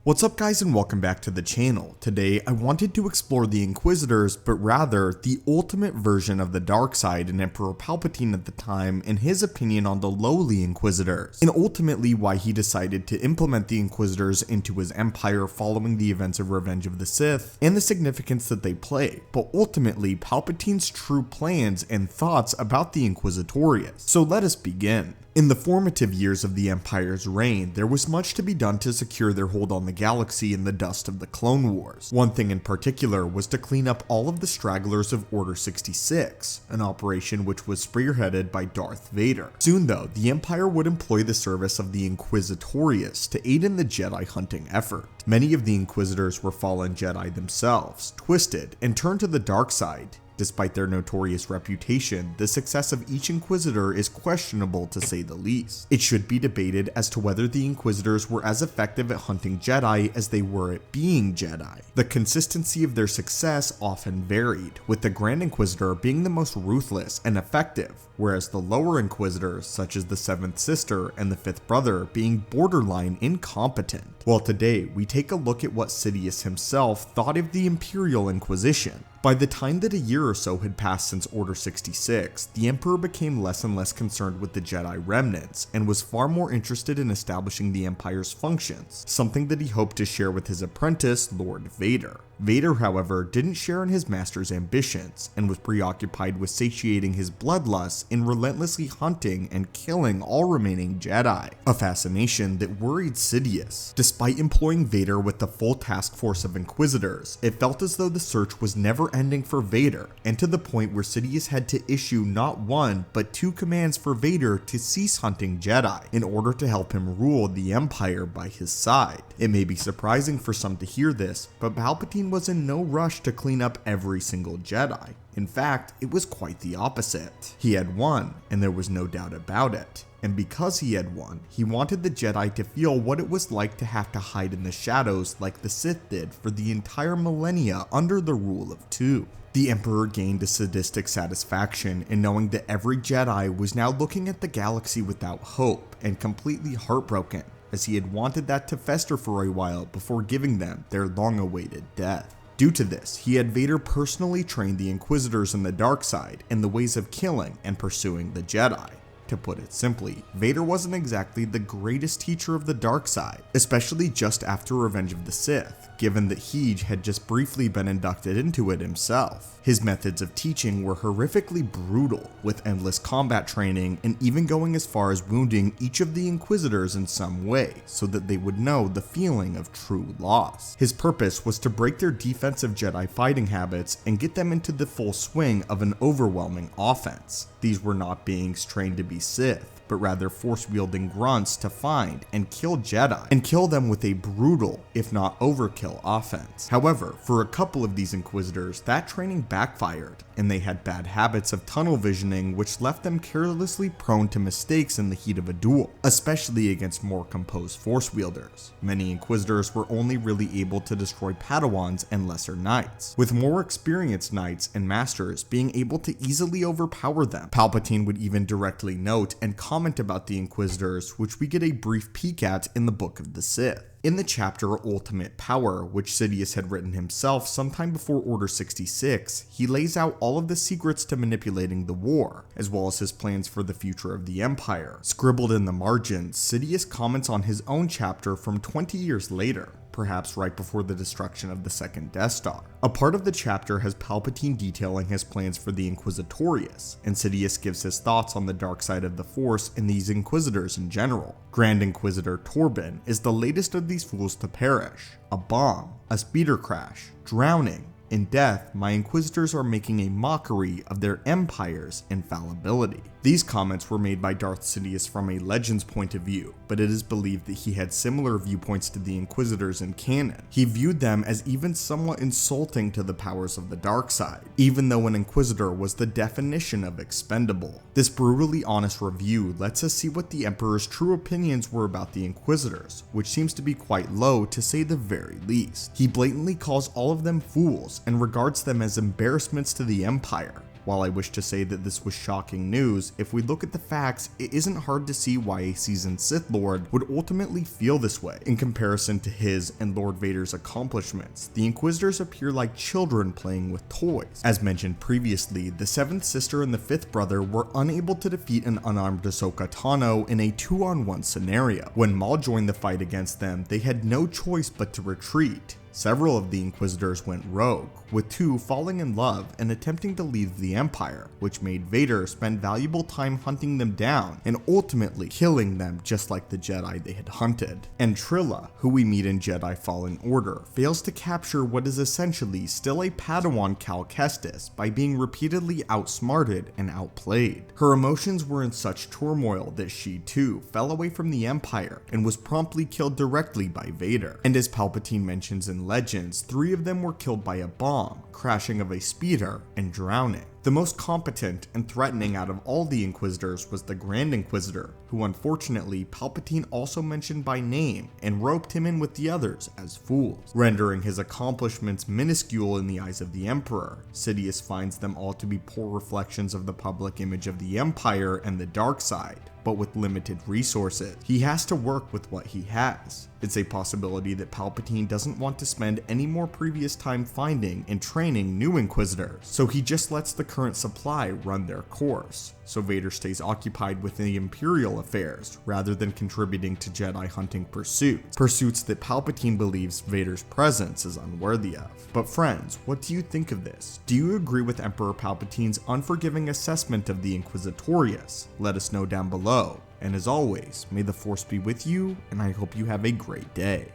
What's up guys and welcome back to the channel. Today I wanted to explore the Inquisitors, but rather the ultimate version of the dark side and Emperor Palpatine at the time and his opinion on the lowly Inquisitors, and ultimately why he decided to implement the Inquisitors into his empire following the events of Revenge of the Sith, and the significance that they play, but ultimately Palpatine's true plans and thoughts about the Inquisitorius. So let us begin. In the formative years of the Empire's reign, there was much to be done to secure their hold on the galaxy in the dust of the Clone Wars. One thing in particular was to clean up all of the stragglers of Order 66, an operation which was spearheaded by Darth Vader. Soon though, the Empire would employ the service of the Inquisitorius to aid in the Jedi hunting effort. Many of the Inquisitors were fallen Jedi themselves, twisted, and turned to the dark side. Despite their notorious reputation, the success of each Inquisitor is questionable to say the least. It should be debated as to whether the Inquisitors were as effective at hunting Jedi as they were at being Jedi. The consistency of their success often varied, with the Grand Inquisitor being the most ruthless and effective, whereas the lower Inquisitors, such as the 7th Sister and the 5th Brother, being borderline incompetent. Well, today we take a look at what Sidious himself thought of the Imperial Inquisition. By the time that a year or so had passed since Order 66, the Emperor became less and less concerned with the Jedi remnants, and was far more interested in establishing the Empire's functions, something that he hoped to share with his apprentice, Lord Vader. Vader, however, didn't share in his master's ambitions, and was preoccupied with satiating his bloodlust in relentlessly hunting and killing all remaining Jedi, a fascination that worried Sidious. Despite employing Vader with the full task force of Inquisitors, it felt as though the search was never ending for Vader, and to the point where Sidious had to issue not one, but 2 commands for Vader to cease hunting Jedi, in order to help him rule the Empire by his side. It may be surprising for some to hear this, but Palpatine was in no rush to clean up every single Jedi. In fact, it was quite the opposite. He had won, and there was no doubt about it. And because he had won, he wanted the Jedi to feel what it was like to have to hide in the shadows like the Sith did for the entire millennia under the rule of 2. The Emperor gained a sadistic satisfaction in knowing that every Jedi was now looking at the galaxy without hope and completely heartbroken, as he had wanted that to fester for a while before giving them their long-awaited death. Due to this, he had Vader personally train the Inquisitors in the dark side in the ways of killing and pursuing the Jedi. To put it simply, Vader wasn't exactly the greatest teacher of the dark side, especially just after Revenge of the Sith, given that he had just briefly been inducted into it himself. His methods of teaching were horrifically brutal, with endless combat training and even going as far as wounding each of the Inquisitors in some way, so that they would know the feeling of true loss. His purpose was to break their defensive Jedi fighting habits and get them into the full swing of an overwhelming offense. These were not beings trained to be Sith, but rather force-wielding grunts to find and kill Jedi, and kill them with a brutal, if not overkill, offense. However, for a couple of these Inquisitors, that training backfired, and they had bad habits of tunnel visioning which left them carelessly prone to mistakes in the heat of a duel, especially against more composed force-wielders. Many Inquisitors were only really able to destroy Padawans and lesser knights, with more experienced knights and masters being able to easily overpower them. Palpatine would even directly note and comment about the Inquisitors, which we get a brief peek at in the Book of the Sith. In the chapter Ultimate Power, which Sidious had written himself sometime before Order 66, he lays out all of the secrets to manipulating the war, as well as his plans for the future of the Empire. Scribbled in the margins, Sidious comments on his own chapter from 20 years later, perhaps right before the destruction of the second Death Star. A part of the chapter has Palpatine detailing his plans for the Inquisitorius, and Sidious gives his thoughts on the dark side of the Force and these Inquisitors in general. Grand Inquisitor Torben is the latest of these fools to perish. A bomb, a speeder crash, drowning. In death, my Inquisitors are making a mockery of their Empire's infallibility. These comments were made by Darth Sidious from a Legends point of view, but it is believed that he had similar viewpoints to the Inquisitors in canon. He viewed them as even somewhat insulting to the powers of the dark side, even though an Inquisitor was the definition of expendable. This brutally honest review lets us see what the Emperor's true opinions were about the Inquisitors, which seems to be quite low to say the very least. He blatantly calls all of them fools and regards them as embarrassments to the Empire. While I wish to say that this was shocking news, if we look at the facts, it isn't hard to see why a seasoned Sith Lord would ultimately feel this way. In comparison to his and Lord Vader's accomplishments, the Inquisitors appear like children playing with toys. As mentioned previously, the 7th sister and the 5th brother were unable to defeat an unarmed Ahsoka Tano in a 2-on-1 scenario. When Maul joined the fight against them, they had no choice but to retreat. Several of the Inquisitors went rogue, with 2 falling in love and attempting to leave the Empire, which made Vader spend valuable time hunting them down and ultimately killing them just like the Jedi they had hunted. And Trilla, who we meet in Jedi Fallen Order, fails to capture what is essentially still a Padawan Cal Kestis by being repeatedly outsmarted and outplayed. Her emotions were in such turmoil that she too fell away from the Empire and was promptly killed directly by Vader. And as Palpatine mentions in Legends, 3 of them were killed by a bomb, crashing of a speeder, and drowning. The most competent and threatening out of all the Inquisitors was the Grand Inquisitor, who unfortunately Palpatine also mentioned by name and roped him in with the others as fools. Rendering his accomplishments minuscule in the eyes of the Emperor, Sidious finds them all to be poor reflections of the public image of the Empire and the dark side, but with limited resources. He has to work with what he has. It's a possibility that Palpatine doesn't want to spend any more previous time finding and training new Inquisitors, so he just lets the current supply run their course. So Vader stays occupied with the Imperial affairs rather than contributing to Jedi hunting pursuits that Palpatine believes Vader's presence is unworthy of. But friends, what do you think of this? Do you agree with Emperor Palpatine's unforgiving assessment of the Inquisitorius? Let us know down below. And as always, may the Force be with you, and I hope you have a great day.